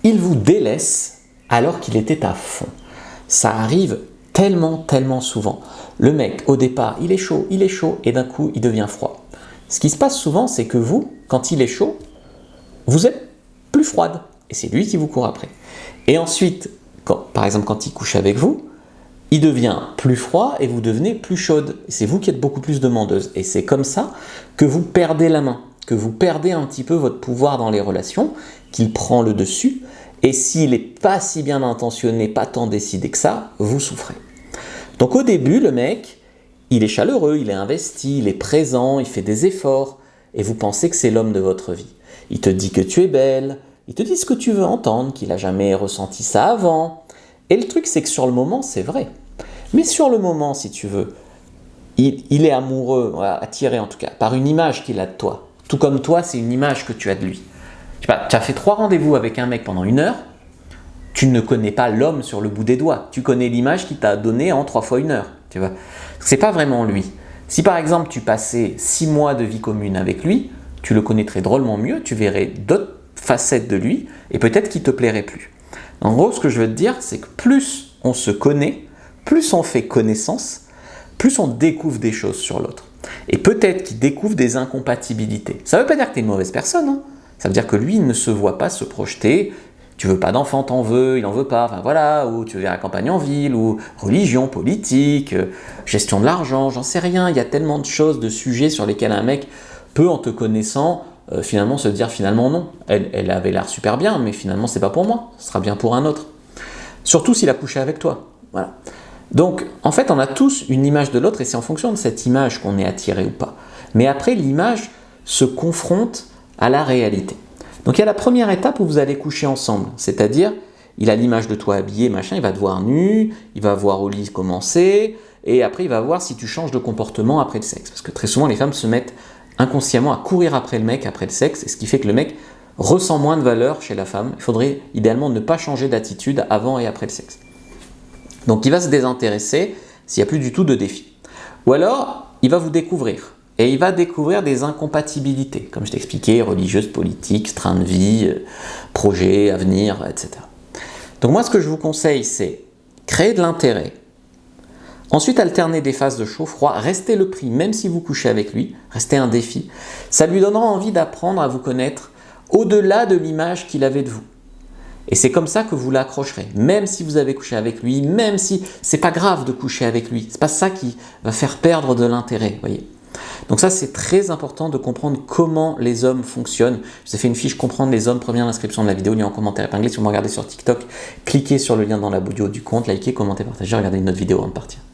il vous délaisse alors qu'il était à fond. Ça arrive tellement souvent. Le mec, au départ, il est chaud, et d'un coup, il devient froid. Ce qui se passe souvent, c'est que vous, quand il est chaud, vous êtes plus froide, et c'est lui qui vous court après. Et ensuite, par exemple, quand il couche avec vous, il devient plus froid et vous devenez plus chaude. C'est vous qui êtes beaucoup plus demandeuse. Et c'est comme ça que vous perdez la main, que vous perdez un petit peu votre pouvoir dans les relations, qu'il prend le dessus. Et s'il n'est pas si bien intentionné, pas tant décidé que ça, vous souffrez. Donc au début, le mec, il est chaleureux, il est investi, il est présent, il fait des efforts. Et vous pensez que c'est l'homme de votre vie. Il te dit que tu es belle, il te dit ce que tu veux entendre, qu'il n'a jamais ressenti ça avant. Et le truc, c'est que sur le moment, c'est vrai. Mais sur le moment, si tu veux, il est amoureux, attiré en tout cas, par une image qu'il a de toi. Tout comme toi, c'est une image que tu as de lui. Je sais pas, tu as fait 3 rendez-vous avec un mec pendant 1 heure, tu ne connais pas l'homme sur le bout des doigts. Tu connais l'image qu'il t'a donnée en 3 fois 1 heure. Tu vois, c'est pas vraiment lui. Si par exemple, tu passais 6 mois de vie commune avec lui, tu le connaîtrais drôlement mieux, tu verrais d'autres facettes de lui, et peut-être qu'il te plairait plus. En gros, ce que je veux te dire, c'est que plus on se connaît, plus on fait connaissance, plus on découvre des choses sur l'autre. Et peut-être qu'il découvre des incompatibilités. Ça ne veut pas dire que tu es une mauvaise personne, hein. Ça veut dire que lui, il ne se voit pas se projeter. Tu veux pas d'enfant, t'en veux, il n'en veut pas, enfin voilà, ou tu veux la campagne en ville, ou religion, politique, gestion de l'argent, j'en sais rien. Il y a tellement de choses, de sujets sur lesquels un mec peut, en te connaissant, finalement se dire finalement non, elle avait l'air super bien, mais finalement c'est pas pour moi, ce sera bien pour un autre. Surtout s'il a couché avec toi. Voilà. Donc en fait on a tous une image de l'autre et c'est en fonction de cette image qu'on est attiré ou pas. Mais après l'image se confronte à la réalité. Donc il y a la première étape où vous allez coucher ensemble, c'est-à-dire il a l'image de toi habillé, machin, il va te voir nu, il va voir au lit commencer, et après il va voir si tu changes de comportement après le sexe. Parce que très souvent les femmes se mettent inconsciemment à courir après le mec, après le sexe, et ce qui fait que le mec ressent moins de valeur chez la femme. Il faudrait idéalement ne pas changer d'attitude avant et après le sexe. Donc il va se désintéresser s'il n'y a plus du tout de défi. Ou alors, il va vous découvrir. Et il va découvrir des incompatibilités, comme je t'expliquais, religieuses, politiques, train de vie, projet, avenir, etc. Donc moi, ce que je vous conseille, c'est créer de l'intérêt. Ensuite, alterner des phases de chaud-froid, restez le prix, même si vous couchez avec lui, restez un défi. Ça lui donnera envie d'apprendre à vous connaître au-delà de l'image qu'il avait de vous. Et c'est comme ça que vous l'accrocherez, même si vous avez couché avec lui, même si c'est pas grave de coucher avec lui. C'est pas ça qui va faire perdre de l'intérêt, voyez. Donc ça, c'est très important de comprendre comment les hommes fonctionnent. Je vous ai fait une fiche comprendre les hommes, première inscription de la vidéo, lien en commentaire épinglé. Si vous me regardez sur TikTok, cliquez sur le lien dans la bio du compte, likez, commentez, partagez, regardez une autre vidéo avant de partir.